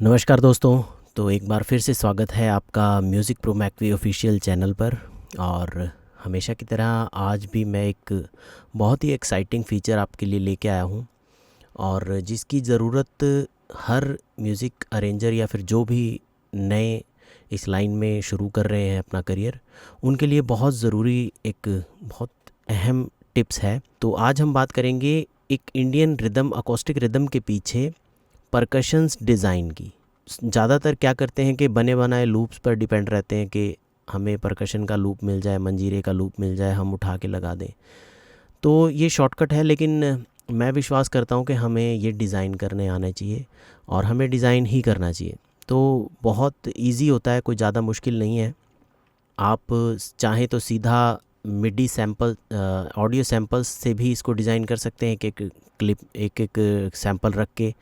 नमस्कार दोस्तों। तो एक बार फिर से स्वागत है आपका music pro McVey official channel पर। और हमेशा की तरह आज भी मैं एक बहुत ही एक्साइटिंग फ़ीचर आपके लिए लेके आया हूँ, और जिसकी ज़रूरत हर म्यूज़िक अरेंजर या फिर जो भी नए इस लाइन में शुरू कर रहे हैं अपना करियर, उनके लिए बहुत ज़रूरी एक बहुत अहम टिप्स है। तो आज हम बात करेंगे एक इंडियन रिदम, अकॉस्टिक रिदम के पीछे परकशंस डिज़ाइन की। ज़्यादातर क्या करते हैं कि बने बनाए लूप्स पर डिपेंड रहते हैं कि हमें परकशन का लूप मिल जाए, मंजीरे का लूप मिल जाए, हम उठा के लगा दें। तो ये शॉर्टकट है, लेकिन मैं विश्वास करता हूँ कि हमें ये डिज़ाइन करने आना चाहिए और हमें डिज़ाइन ही करना चाहिए। तो बहुत इजी होता है, कोई ज़्यादा मुश्किल नहीं है। आप चाहें तो सीधा मिडी सैम्पल, ऑडियो सैम्पल्स से भी इसको डिज़ाइन कर सकते हैं, एक एक क्लिप, एक एक सैम्पल रख के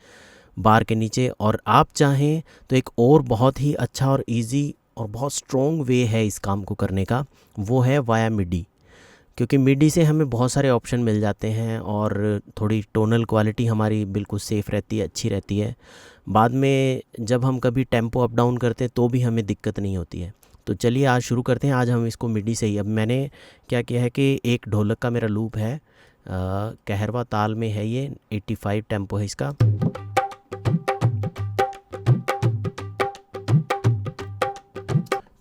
बार के नीचे। और आप चाहें तो एक और बहुत ही अच्छा और इजी और बहुत स्ट्रॉन्ग वे है इस काम को करने का, वो है वाया मिडी। क्योंकि मिडी से हमें बहुत सारे ऑप्शन मिल जाते हैं और थोड़ी टोनल क्वालिटी हमारी बिल्कुल सेफ़ रहती है, अच्छी रहती है। बाद में जब हम कभी टेम्पो अप डाउन करते हैं तो भी हमें दिक्कत नहीं होती है। तो चलिए आज शुरू करते हैं। आज हम इसको मिडी से ही, अब मैंने क्या किया है कि एक ढोलक का मेरा लूप है, कहरवा ताल में है, ये 85 टेम्पो है इसका।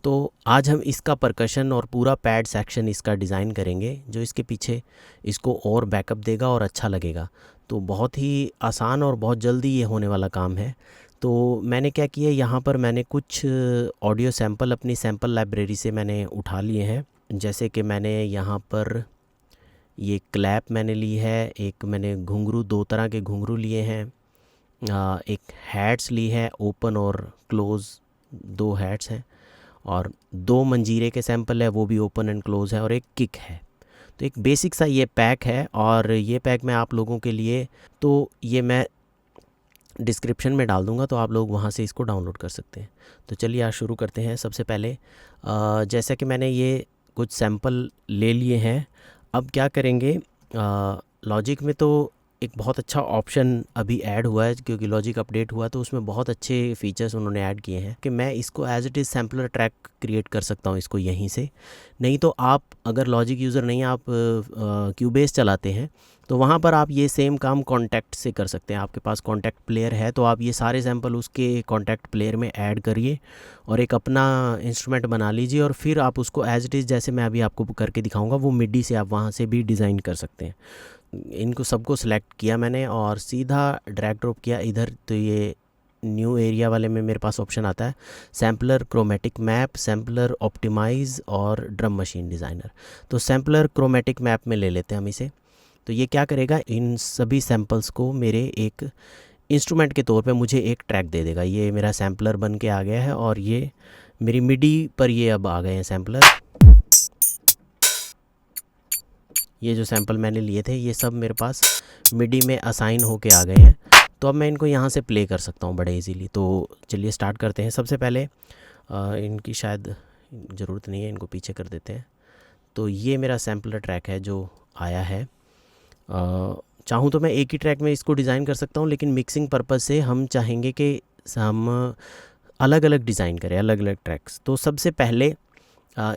तो आज हम इसका परकशन और पूरा पैड सेक्शन इसका डिज़ाइन करेंगे, जो इसके पीछे इसको और बैकअप देगा और अच्छा लगेगा। तो बहुत ही आसान और बहुत जल्दी ये होने वाला काम है। तो मैंने क्या किया, यहाँ पर मैंने कुछ ऑडियो सैंपल अपनी सैंपल लाइब्रेरी से मैंने उठा लिए हैं। जैसे कि मैंने यहाँ पर ये क्लैप मैंने ली है, एक मैंने घुंघरू, दो तरह के घुंघरू लिए हैं, एक हैट्स ली है, ओपन और क्लोज़ दो हैट्स हैं, और दो मंजीरे के सैंपल है, वो भी ओपन एंड क्लोज है, और एक किक है। तो एक बेसिक सा ये पैक है, और ये पैक मैं आप लोगों के लिए, तो ये मैं डिस्क्रिप्शन में डाल दूंगा, तो आप लोग वहाँ से इसको डाउनलोड कर सकते हैं। तो चलिए आज शुरू करते हैं। सबसे पहले जैसा कि मैंने ये कुछ सैंपल ले लिए हैं, अब क्या करेंगे, लॉजिक में तो एक बहुत अच्छा ऑप्शन अभी ऐड हुआ है, क्योंकि लॉजिक अपडेट हुआ, तो उसमें बहुत अच्छे फीचर्स उन्होंने ऐड किए हैं कि मैं इसको as it is sampler track create कर सकता हूँ इसको यहीं से। नहीं तो आप अगर लॉजिक यूज़र नहीं, आप क्यूबेस चलाते हैं, तो वहाँ पर आप ये सेम काम कॉन्टैक्ट से कर सकते हैं। आपके पास कॉन्टैक्ट प्लेयर है, तो आप ये सारे सैंपल उसके कॉन्टैक्ट प्लेयर में ऐड करिए और एक अपना इंस्ट्रूमेंट बना लीजिए, और फिर आप उसको एज इट इज़, जैसे मैं अभी आपको करके दिखाऊंगा, वो मिडी से आप वहाँ से भी डिज़ाइन कर सकते हैं। इनको सबको सिलेक्ट किया मैंने और सीधा ड्रैग ड्रॉप किया इधर। तो ये न्यू एरिया वाले में मेरे पास ऑप्शन आता है sampler, chromatic map, sampler optimise और ड्रम मशीन डिज़ाइनर। तो सैम्पलर क्रोमेटिक मैप में ले लेते हैं हम इसे। तो ये क्या करेगा, इन सभी सैम्पल्स को मेरे एक इंस्ट्रूमेंट के तौर पे मुझे एक ट्रैक दे देगा। ये मेरा सैम्पलर बन के आ गया है, और ये मेरी मिडी पर ये अब आ गए हैं सैम्पलर। ये जो सैंपल मैंने लिए थे, ये सब मेरे पास मिडी में असाइन होके आ गए हैं। तो अब मैं इनको यहाँ से प्ले कर सकता हूँ बड़े इजीली। तो चलिए स्टार्ट करते हैं। सबसे पहले इनकी शायद ज़रूरत नहीं है, इनको पीछे कर देते हैं। तो ये मेरा सैम्पलर ट्रैक है जो आया है। चाहूँ तो मैं एक ही ट्रैक में इसको डिज़ाइन कर सकता हूँ, लेकिन मिक्सिंग पर्पज़ से हम चाहेंगे कि हम अलग अलग डिज़ाइन करें, अलग अलग ट्रैक्स। तो सबसे पहले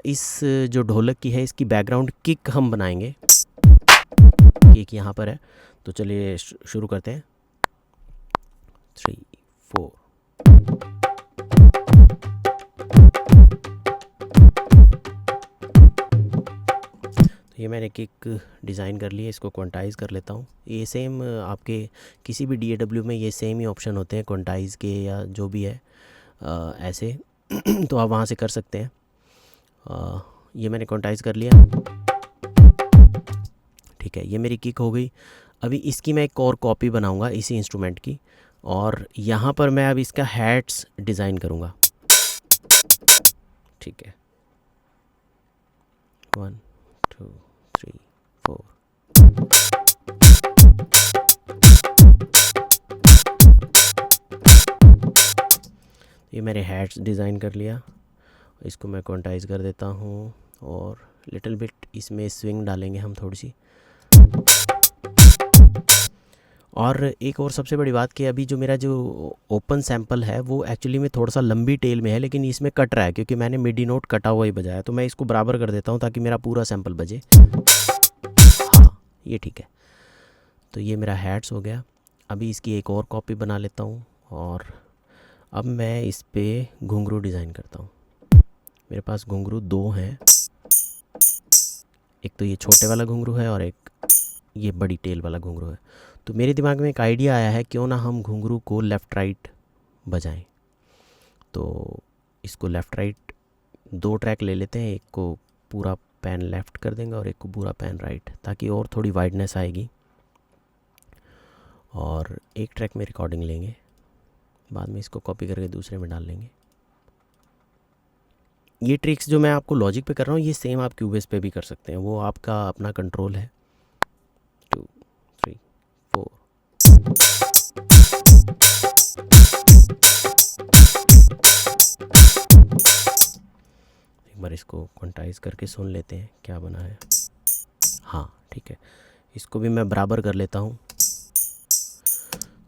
इस जो ढोलक की है, इसकी बैकग्राउंड किक हम बनाएंगे। किक यहाँ पर है, तो चलिए शुरू करते हैं। 3 4। तो ये मैंने किक डिज़ाइन कर ली है, इसको क्वांटाइज़ कर लेता हूँ। ये सेम आपके किसी भी DAW में ये सेम ही ऑप्शन होते हैं, क्वांटाइज़ के या जो भी है ऐसे। तो आप वहाँ से कर सकते हैं। ये मैंने क्वांटाइज़ कर लिया, ठीक है। ये मेरी किक हो गई। अभी इसकी मैं एक और कॉपी बनाऊंगा इसी इंस्ट्रूमेंट की, और यहाँ पर मैं अब इसका हैट्स डिज़ाइन करूँगा, ठीक है। 1 2 3 4। ये मैंने हैट्स डिज़ाइन कर लिया। इसको मैं क्वांटाइज़ कर देता हूँ, और लिटिल बिट इसमें स्विंग डालेंगे हम थोड़ी सी। और एक और सबसे बड़ी बात कि अभी जो मेरा जो ओपन सैंपल है वो एक्चुअली में थोड़ा सा लंबी टेल में है, लेकिन इसमें कट रहा है क्योंकि मैंने मिडी नोट कटा हुआ ही बजाया। तो मैं इसको बराबर कर देता हूँ ताकि मेरा पूरा सैंपल बजे। हाँ, ये ठीक है। तो ये मेरा हैट्स हो गया। अभी इसकी एक और कॉपी बना लेता हूँ और अब मैं इस पे घुंघरू डिज़ाइन करता हूँ। मेरे पास घुंघरू दो हैं, एक तो ये छोटे वाला घुंघरू है और एक ये बड़ी टेल वाला घुंघरू है। तो मेरे दिमाग में एक आइडिया आया है, क्यों ना हम घुंघरू को लेफ़्ट राइट बजाएं। तो इसको लेफ़्ट राइट 2 ट्रैक ले लेते हैं, एक को पूरा पैन लेफ़्ट कर देंगे और एक को पूरा पैन राइट, ताकि और थोड़ी वाइडनेस आएगी। और एक ट्रैक में रिकॉर्डिंग लेंगे, बाद में इसको कॉपी करके दूसरे में डाल लेंगे। ये ट्रिक्स जो मैं आपको लॉजिक पे कर रहा हूँ ये सेम आप क्यूबेस पे भी कर सकते हैं, वो आपका अपना कंट्रोल है। 2 3 4। एक बार इसको क्वांटाइज करके सुन लेते हैं क्या बना है। हाँ ठीक है, इसको भी मैं बराबर कर लेता हूँ।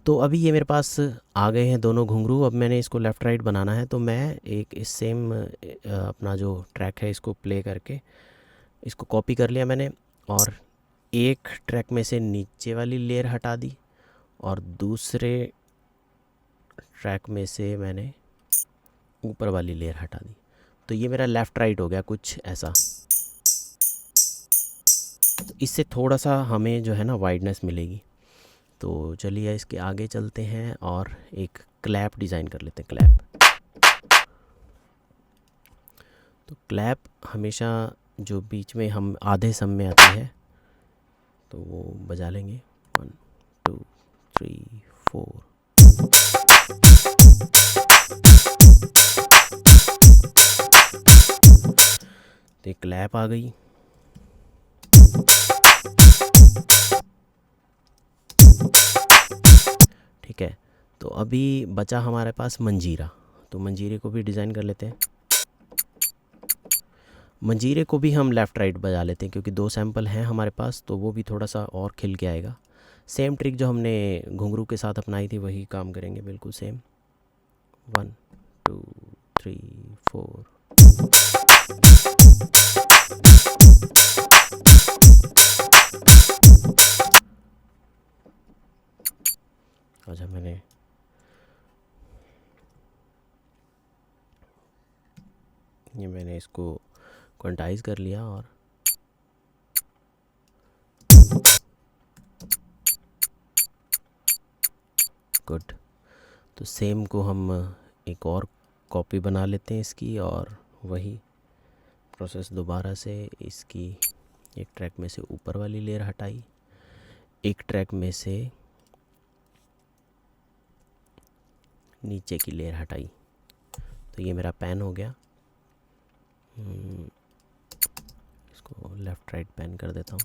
तो अभी ये मेरे पास आ गए हैं दोनों घुंघरू। अब मैंने इसको लेफ़्ट राइट बनाना है, तो मैं एक इस सेम अपना जो ट्रैक है इसको प्ले करके इसको कॉपी कर लिया मैंने, और एक ट्रैक में से नीचे वाली लेयर हटा दी और दूसरे ट्रैक में से मैंने ऊपर वाली लेयर हटा दी। तो ये मेरा लेफ़्ट राइट हो गया कुछ ऐसा। तो इससे थोड़ा सा हमें जो है ना वाइडनेस मिलेगी। तो चलिए इसके आगे चलते हैं और एक क्लैप डिज़ाइन कर लेते हैं। क्लैप, तो क्लैप हमेशा जो बीच में हम आधे सम में आती है तो वो बजा लेंगे 1 2 3 4। तो क्लैप आ गई। ठीक है, तो अभी बचा हमारे पास मंजीरा। तो मंजीरे को भी डिज़ाइन कर लेते हैं। मंजीरे को भी हम लेफ़्ट राइट बजा लेते हैं क्योंकि 2 सैंपल हैं हमारे पास, तो वो भी थोड़ा सा और खिल के आएगा। सेम ट्रिक जो हमने घुंघरू के साथ अपनाई थी वही काम करेंगे, बिल्कुल सेम। 1 2 3 4। अच्छा, मैंने इसको क्वांटाइज कर लिया और गुड। तो सेम को हम एक और कॉपी बना लेते हैं इसकी, और वही प्रोसेस दोबारा से। इसकी एक ट्रैक में से ऊपर वाली लेयर हटाई, एक ट्रैक में से नीचे की लेयर हटाई। तो ये मेरा पैन हो गया। इसको लेफ़्ट राइट पैन कर देता हूँ।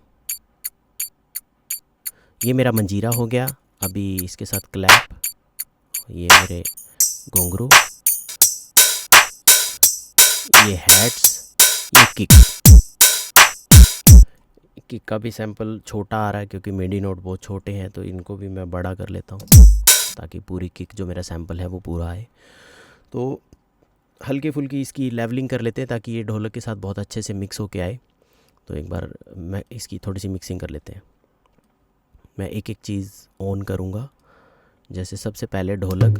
ये मेरा मंजीरा हो गया। अभी इसके साथ क्लैप, ये मेरे घुंघरू, ये हैट्स, ये किक। किक का भी सैंपल छोटा आ रहा है क्योंकि मिडी नोट बहुत छोटे हैं, तो इनको भी मैं बड़ा कर लेता हूँ ताकि पूरी किक जो मेरा सैंपल है वो पूरा आए। तो हल्की फुल्की इसकी लेवलिंग कर लेते हैं ताकि ये ढोलक के साथ बहुत अच्छे से मिक्स होके आए। तो एक बार मैं इसकी थोड़ी सी मिक्सिंग कर लेते हैं। मैं एक एक चीज़ ऑन करूँगा। जैसे सबसे पहले ढोलक,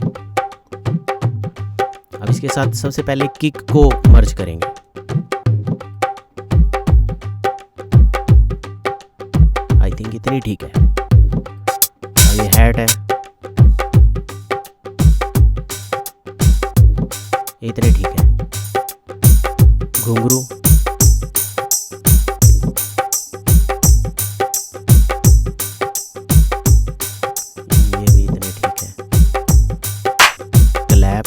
अब इसके साथ सबसे पहले किक को मर्ज करेंगे। आई थिंक इतनी ठीक है। अब ये हैट है, इतने ठीक है। घुंघरू, ये भी इतने ठीक है। क्लैप,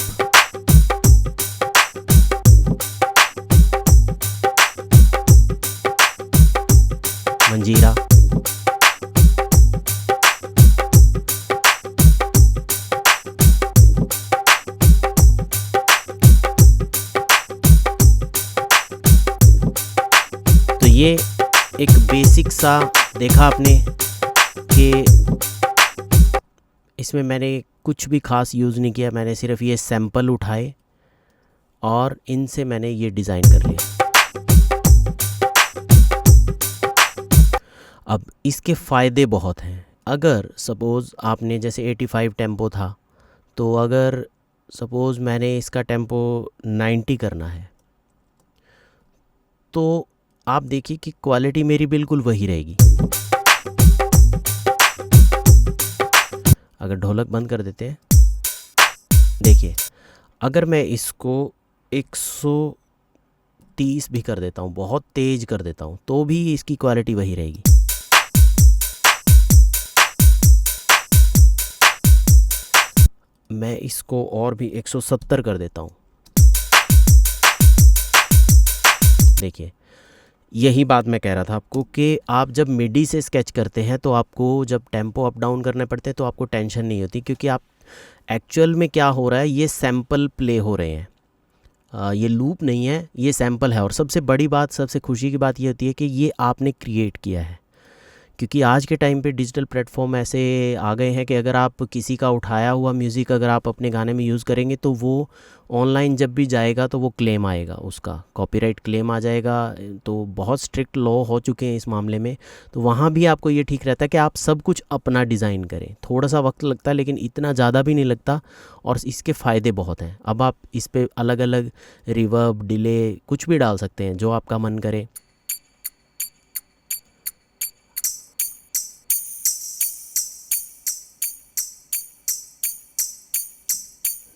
मंजीरा, ये एक बेसिक सा देखा आपने कि इसमें मैंने कुछ भी ख़ास यूज़ नहीं किया, मैंने सिर्फ ये सैंपल उठाए और इनसे मैंने ये डिज़ाइन कर लिया। अब इसके फ़ायदे बहुत हैं। अगर सपोज़ आपने जैसे 85 टेम्पो था, तो अगर सपोज़ मैंने इसका टेम्पो 90 करना है, तो आप देखिए कि क्वालिटी मेरी बिल्कुल वही रहेगी। अगर ढोलक बंद कर देते हैं, देखिए अगर मैं इसको 130 भी कर देता हूँ, बहुत तेज़ कर देता हूँ, तो भी इसकी क्वालिटी वही रहेगी। मैं इसको और भी 170 कर देता हूँ। देखिए यही बात मैं कह रहा था आपको कि आप जब मिडी से स्केच करते हैं तो आपको जब टेम्पो अप डाउन करने पड़ते हैं तो आपको टेंशन नहीं होती, क्योंकि आप एक्चुअल में क्या हो रहा है, ये सैंपल प्ले हो रहे हैं। ये लूप नहीं है, ये सैंपल है। और सबसे बड़ी बात, सबसे खुशी की बात ये होती है कि ये आपने क्रिएट किया है, क्योंकि आज के टाइम पे डिजिटल प्लेटफॉर्म ऐसे आ गए हैं कि अगर आप किसी का उठाया हुआ म्यूज़िक अगर आप अपने गाने में यूज़ करेंगे तो वो ऑनलाइन जब भी जाएगा तो वो क्लेम आएगा, उसका कॉपीराइट क्लेम आ जाएगा। तो बहुत स्ट्रिक्ट लॉ हो चुके हैं इस मामले में। तो वहाँ भी आपको ये ठीक रहता है कि आप सब कुछ अपना डिज़ाइन करें। थोड़ा सा वक्त लगता है लेकिन इतना ज़्यादा भी नहीं लगता, और इसके फ़ायदे बहुत हैं। अब आप इस पर अलग अलग रिवर्ब, डिले कुछ भी डाल सकते हैं जो आपका मन करे।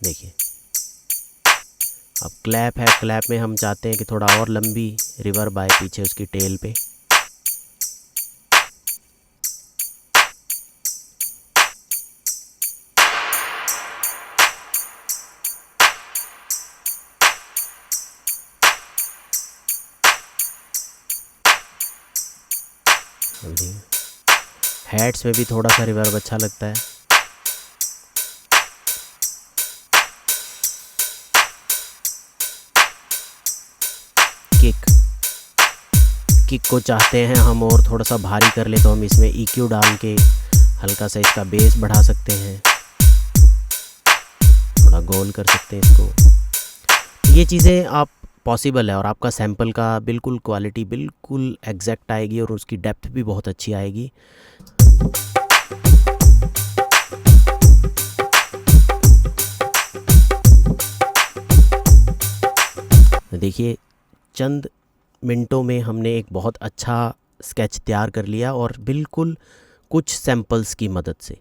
देखिए अब क्लैप है, क्लैप में हम चाहते हैं कि थोड़ा और लंबी रिवर्ब आए पीछे उसकी टेल पे। हेड्स में भी थोड़ा सा रिवर्ब अच्छा लगता है। किक को चाहते हैं हम और थोड़ा सा भारी कर ले तो हम इसमें EQ डाल के हल्का सा इसका बेस बढ़ा सकते हैं, थोड़ा गोल कर सकते हैं इसको। ये चीज़ें आप पॉसिबल है, और आपका सैंपल का बिल्कुल क्वालिटी बिल्कुल एग्जैक्ट आएगी और उसकी डेप्थ भी बहुत अच्छी आएगी। देखिए चंद मिनटों में हमने एक बहुत अच्छा स्केच तैयार कर लिया, और बिल्कुल कुछ सैंपल्स की मदद से।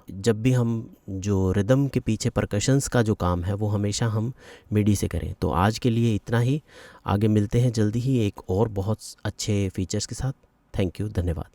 जब भी हम जो रिदम के पीछे परकशंस का जो काम है वो हमेशा हम मिडी से करें। तो आज के लिए इतना ही, आगे मिलते हैं जल्दी ही एक और बहुत अच्छे फीचर्स के साथ। थैंक यू, धन्यवाद।